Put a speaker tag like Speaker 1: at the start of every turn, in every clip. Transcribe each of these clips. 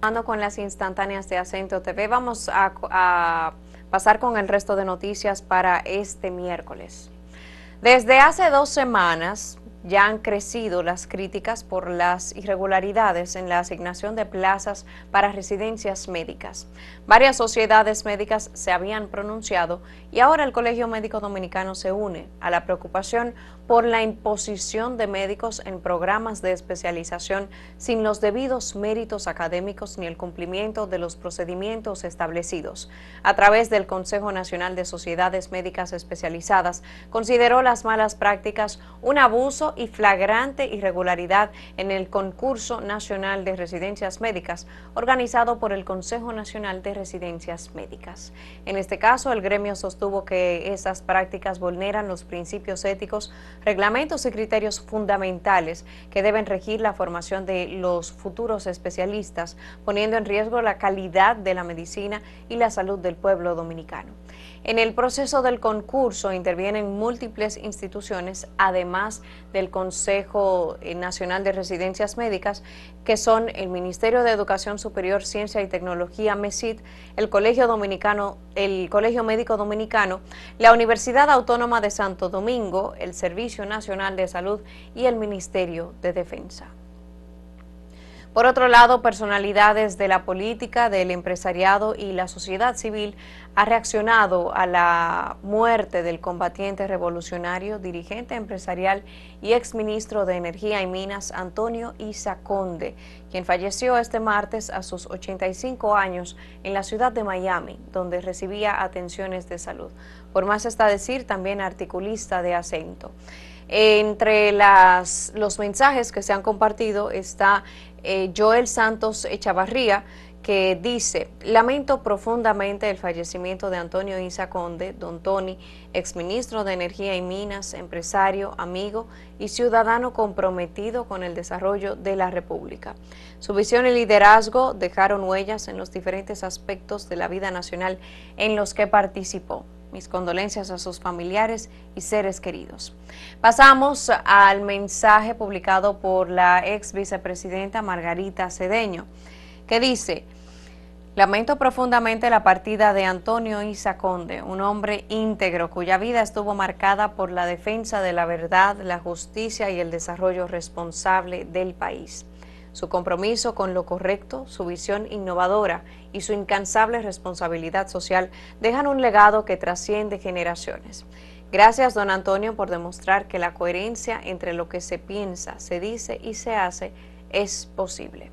Speaker 1: Con las instantáneas de Acento TV, vamos a pasar con el resto de noticias para este miércoles. Desde hace 2 semanas ya han crecido las críticas por las irregularidades en la asignación de plazas para residencias médicas. Varias sociedades médicas se habían pronunciado y ahora el Colegio Médico Dominicano se une a la preocupación por la imposición de médicos en programas de especialización sin los debidos méritos académicos ni el cumplimiento de los procedimientos establecidos. A través del Consejo Nacional de Sociedades Médicas Especializadas, consideró las malas prácticas un abuso y flagrante irregularidad en el Concurso Nacional de Residencias Médicas, organizado por el Consejo Nacional de Residencias Médicas. En este caso, el gremio sostuvo que esas prácticas vulneran los principios éticos, reglamentos y criterios fundamentales que deben regir la formación de los futuros especialistas, poniendo en riesgo la calidad de la medicina y la salud del pueblo dominicano. En el proceso del concurso intervienen múltiples instituciones, además del Consejo Nacional de Residencias Médicas, que son el Ministerio de Educación Superior, Ciencia y Tecnología, MESID, el Colegio Médico Dominicano, la Universidad Autónoma de Santo Domingo, el Servicio Nacional de Salud y el Ministerio de Defensa. Por otro lado, personalidades de la política, del empresariado y la sociedad civil han reaccionado a la muerte del combatiente revolucionario, dirigente empresarial y exministro de Energía y Minas, Antonio Isa Conde, quien falleció este martes a sus 85 años en la ciudad de Miami, donde recibía atenciones de salud. Por más está decir, también articulista de Acento. Entre los mensajes que se han compartido está Joel Santos Echavarría, que dice: lamento profundamente el fallecimiento de Antonio Isa Conde, don Tony, exministro de Energía y Minas, empresario, amigo y ciudadano comprometido con el desarrollo de la República. Su visión y liderazgo dejaron huellas en los diferentes aspectos de la vida nacional en los que participó. Mis condolencias a sus familiares y seres queridos. Pasamos al mensaje publicado por la ex vicepresidenta Margarita Cedeño, que dice: lamento profundamente la partida de Antonio Isa Conde, un hombre íntegro cuya vida estuvo marcada por la defensa de la verdad, la justicia y el desarrollo responsable del país. Su compromiso con lo correcto, su visión innovadora y su incansable responsabilidad social dejan un legado que trasciende generaciones. Gracias, don Antonio, por demostrar que la coherencia entre lo que se piensa, se dice y se hace es posible.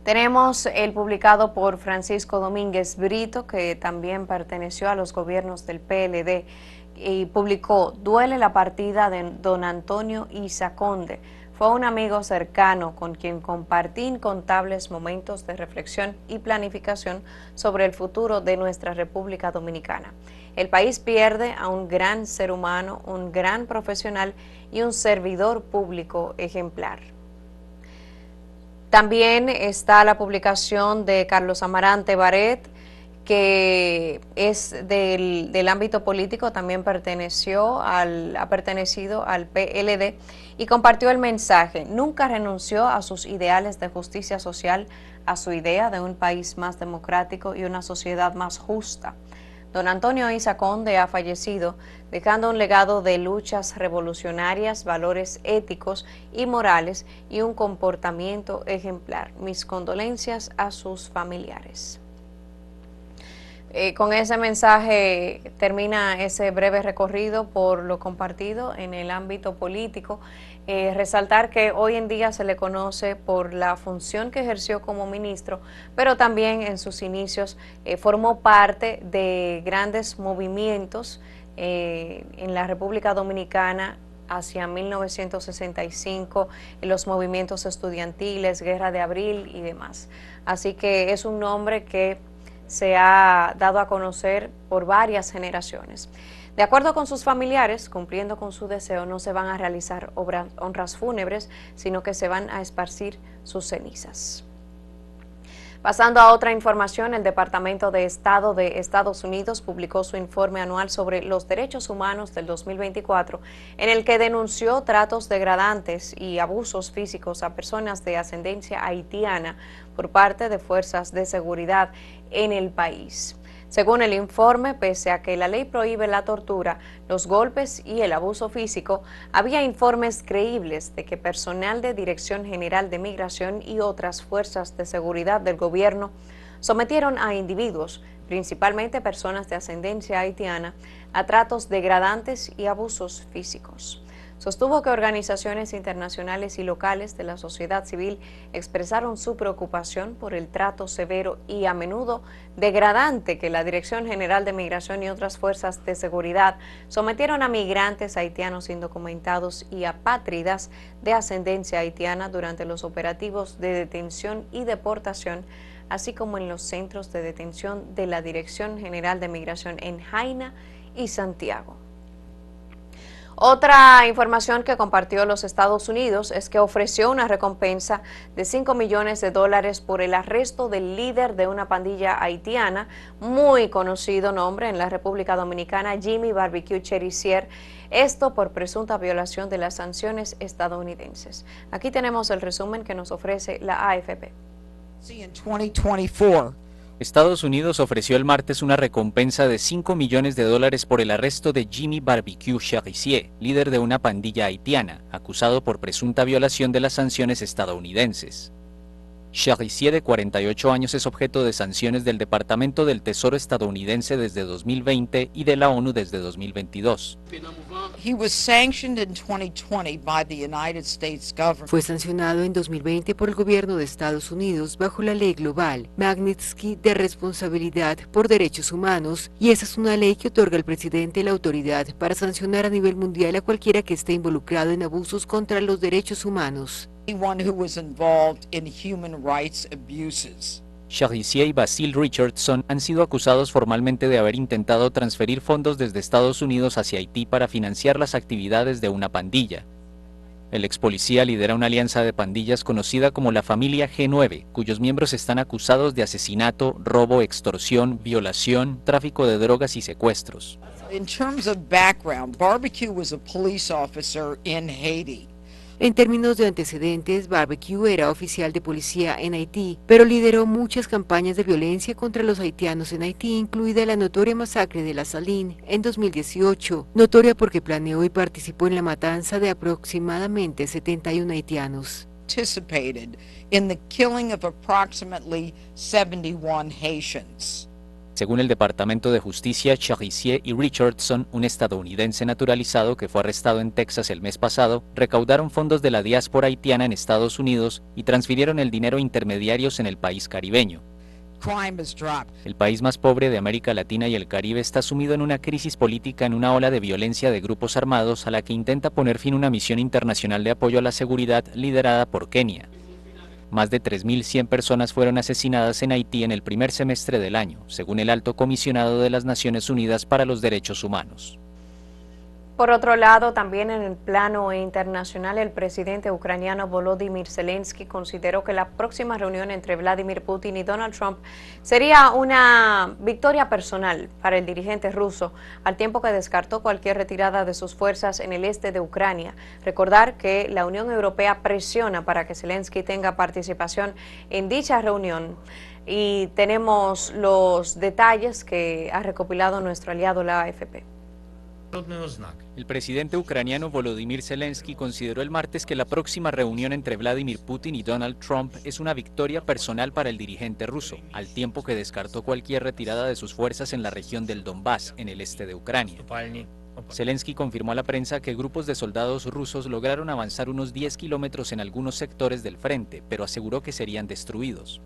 Speaker 1: Tenemos el publicado por Francisco Domínguez Brito, que también perteneció a los gobiernos del PLD, y publicó: duele la partida de don Antonio Isa Conde. Fue un amigo cercano con quien compartí incontables momentos de reflexión y planificación sobre el futuro de nuestra República Dominicana. El país pierde a un gran ser humano, un gran profesional y un servidor público ejemplar. También está la publicación de Carlos Amarante Baret, que es del ámbito político, también ha pertenecido al PLD y compartió el mensaje: nunca renunció a sus ideales de justicia social, a su idea de un país más democrático y una sociedad más justa. Don Antonio Isa Conde ha fallecido, dejando un legado de luchas revolucionarias, valores éticos y morales y un comportamiento ejemplar. Mis condolencias a sus familiares. Con ese mensaje termina ese breve recorrido por lo compartido en el ámbito político. Resaltar que hoy en día se le conoce por la función que ejerció como ministro, pero también en sus inicios formó parte de grandes movimientos en la República Dominicana hacia 1965, los movimientos estudiantiles, Guerra de Abril y demás. Así que es un nombre que se ha dado a conocer por varias generaciones. De acuerdo con sus familiares, cumpliendo con su deseo, no se van a realizar honras fúnebres, sino que se van a esparcir sus cenizas. Pasando a otra información, el Departamento de Estado de Estados Unidos publicó su informe anual sobre los derechos humanos del 2024, en el que denunció tratos degradantes y abusos físicos a personas de ascendencia haitiana por parte de fuerzas de seguridad en el país. Según el informe, pese a que la ley prohíbe la tortura, los golpes y el abuso físico, había informes creíbles de que personal de Dirección General de Migración y otras fuerzas de seguridad del gobierno sometieron a individuos, principalmente personas de ascendencia haitiana, a tratos degradantes y abusos físicos. Sostuvo que organizaciones internacionales y locales de la sociedad civil expresaron su preocupación por el trato severo y a menudo degradante que la Dirección General de Migración y otras fuerzas de seguridad sometieron a migrantes haitianos indocumentados y apátridas de ascendencia haitiana durante los operativos de detención y deportación, así como en los centros de detención de la Dirección General de Migración en Jaina y Santiago. Otra información que compartió los Estados Unidos es que ofreció una recompensa de $5 millones por el arresto del líder de una pandilla haitiana, muy conocido nombre en la República Dominicana, Jimmy Barbecue Cherisier, esto por presunta violación de las sanciones estadounidenses. Aquí tenemos el resumen que nos ofrece la AFP.
Speaker 2: Estados Unidos ofreció el martes una recompensa de $5 millones por el arresto de Jimmy Barbecue Cherisier, líder de una pandilla haitiana, acusado por presunta violación de las sanciones estadounidenses. Cherisier, de 48 años, es objeto de sanciones del Departamento del Tesoro estadounidense desde 2020 y de la ONU desde 2022.
Speaker 3: Fue sancionado en 2020 por el gobierno de Estados Unidos bajo la ley global Magnitsky de responsabilidad por derechos humanos, y esa es una ley que otorga al presidente la autoridad para sancionar a nivel mundial a cualquiera que esté involucrado en abusos contra los derechos humanos.
Speaker 2: Cherisier y Basil Richardson han sido acusados formalmente de haber intentado transferir fondos desde Estados Unidos hacia Haití para financiar las actividades de una pandilla. El ex policía lidera una alianza de pandillas conocida como la Familia G9, cuyos miembros están acusados de asesinato, robo, extorsión, violación, tráfico de drogas y secuestros.
Speaker 4: In terms of background, Barbecue was a police officer in Haiti.
Speaker 3: En términos de antecedentes, Barbecue era oficial de policía en Haití, pero lideró muchas campañas de violencia contra los haitianos en Haití, incluida la notoria masacre de La Saline en 2018, notoria porque planeó y participó en la matanza de aproximadamente 71 haitianos.
Speaker 4: Participated in the killing of approximately 71 Haitians.
Speaker 2: Según el Departamento de Justicia, Cherisier y Richardson, un estadounidense naturalizado que fue arrestado en Texas el mes pasado, recaudaron fondos de la diáspora haitiana en Estados Unidos y transfirieron el dinero a intermediarios en el país caribeño. El país más pobre de América Latina y el Caribe está sumido en una crisis política en una ola de violencia de grupos armados a la que intenta poner fin una misión internacional de apoyo a la seguridad liderada por Kenia. Más de 3.100 personas fueron asesinadas en Haití en el primer semestre del año, según el Alto Comisionado de las Naciones Unidas para los Derechos Humanos.
Speaker 1: Por otro lado, también en el plano internacional, el presidente ucraniano Volodymyr Zelensky consideró que la próxima reunión entre Vladimir Putin y Donald Trump sería una victoria personal para el dirigente ruso, al tiempo que descartó cualquier retirada de sus fuerzas en el este de Ucrania. Recordar que la Unión Europea presiona para que Zelensky tenga participación en dicha reunión. Y tenemos los detalles que ha recopilado nuestro aliado, la AFP.
Speaker 2: El presidente ucraniano Volodymyr Zelensky consideró el martes que la próxima reunión entre Vladimir Putin y Donald Trump es una victoria personal para el dirigente ruso, al tiempo que descartó cualquier retirada de sus fuerzas en la región del Donbass, en el este de Ucrania. Zelensky confirmó a la prensa que grupos de soldados rusos lograron avanzar unos 10 kilómetros en algunos sectores del frente, pero aseguró que serían destruidos.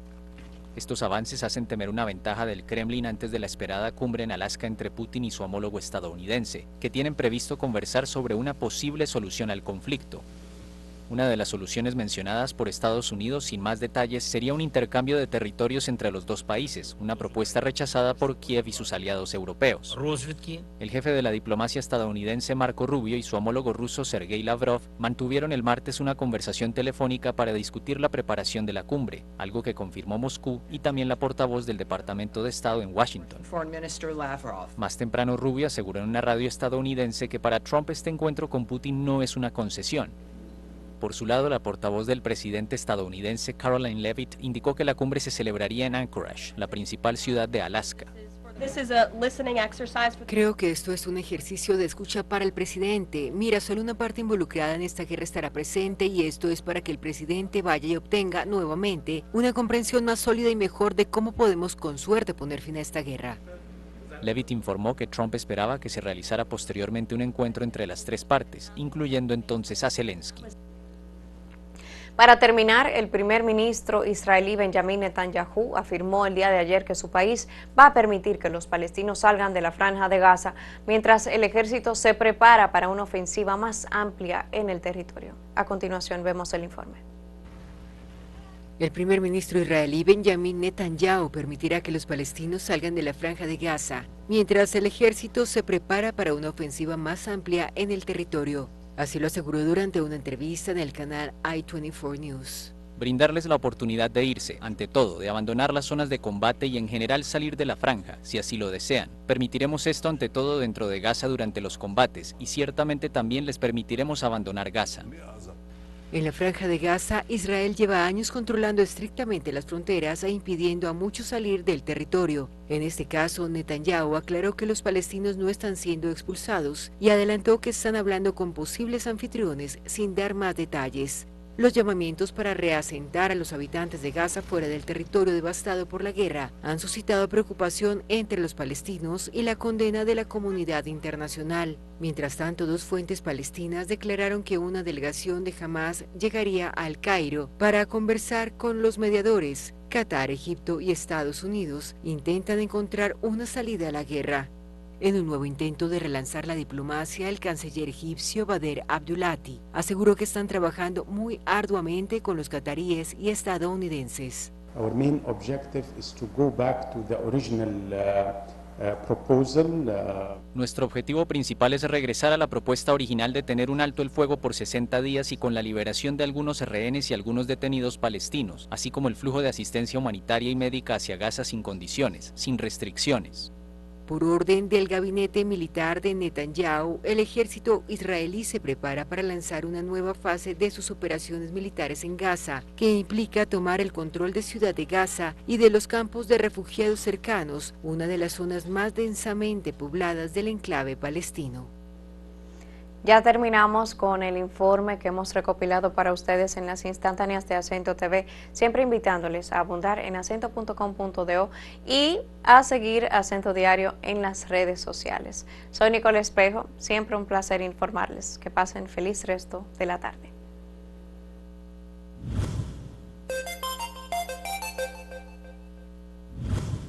Speaker 2: Estos avances hacen temer una ventaja del Kremlin antes de la esperada cumbre en Alaska entre Putin y su homólogo estadounidense, que tienen previsto conversar sobre una posible solución al conflicto. Una de las soluciones mencionadas por Estados Unidos, sin más detalles, sería un intercambio de territorios entre los dos países, una propuesta rechazada por Kiev y sus aliados europeos. El jefe de la diplomacia estadounidense Marco Rubio y su homólogo ruso Sergei Lavrov mantuvieron el martes una conversación telefónica para discutir la preparación de la cumbre, algo que confirmó Moscú y también la portavoz del Departamento de Estado en Washington. Más temprano, Rubio aseguró en una radio estadounidense que para Trump este encuentro con Putin no es una concesión. Por su lado, la portavoz del presidente estadounidense Caroline Leavitt indicó que la cumbre se celebraría en Anchorage, la principal ciudad de Alaska.
Speaker 3: Creo que esto es un ejercicio de escucha para el presidente. Mira, solo una parte involucrada en esta guerra estará presente y esto es para que el presidente vaya y obtenga nuevamente una comprensión más sólida y mejor de cómo podemos con suerte poner fin a esta guerra.
Speaker 2: Leavitt informó que Trump esperaba que se realizara posteriormente un encuentro entre las tres partes, incluyendo entonces a Zelensky.
Speaker 1: Para terminar, el primer ministro israelí Benjamin Netanyahu afirmó el día de ayer que su país va a permitir que los palestinos salgan de la Franja de Gaza mientras el ejército se prepara para una ofensiva más amplia en el territorio. A continuación vemos el informe.
Speaker 3: El primer ministro israelí Benjamin Netanyahu permitirá que los palestinos salgan de la Franja de Gaza mientras el ejército se prepara para una ofensiva más amplia en el territorio. Así lo aseguró durante una entrevista en el canal I-24 News.
Speaker 2: Brindarles la oportunidad de irse, ante todo, de abandonar las zonas de combate y en general salir de la franja, si así lo desean. Permitiremos esto ante todo dentro de Gaza durante los combates y ciertamente también les permitiremos abandonar Gaza.
Speaker 3: En la Franja de Gaza, Israel lleva años controlando estrictamente las fronteras e impidiendo a muchos salir del territorio. En este caso, Netanyahu aclaró que los palestinos no están siendo expulsados y adelantó que están hablando con posibles anfitriones sin dar más detalles. Los llamamientos para reasentar a los habitantes de Gaza fuera del territorio devastado por la guerra han suscitado preocupación entre los palestinos y la condena de la comunidad internacional. Mientras tanto, dos fuentes palestinas declararon que una delegación de Hamás llegaría al Cairo para conversar con los mediadores. Qatar, Egipto y Estados Unidos intentan encontrar una salida a la guerra. En un nuevo intento de relanzar la diplomacia, el canciller egipcio Bader Abdulati aseguró que están trabajando muy arduamente con los cataríes y estadounidenses.
Speaker 5: Our main objective is to go back to the original proposal.
Speaker 2: Nuestro objetivo principal es regresar a la propuesta original de tener un alto el fuego por 60 días y con la liberación de algunos rehenes y algunos detenidos palestinos, así como el flujo de asistencia humanitaria y médica hacia Gaza sin condiciones, sin restricciones.
Speaker 3: Por orden del gabinete militar de Netanyahu, el ejército israelí se prepara para lanzar una nueva fase de sus operaciones militares en Gaza, que implica tomar el control de Ciudad de Gaza y de los campos de refugiados cercanos, una de las zonas más densamente pobladas del enclave palestino.
Speaker 1: Ya terminamos con el informe que hemos recopilado para ustedes en las instantáneas de Acento TV, siempre invitándoles a abundar en acento.com.do y a seguir Acento Diario en las redes sociales. Soy Nicole Espejo, siempre un placer informarles. Que pasen feliz resto de la tarde.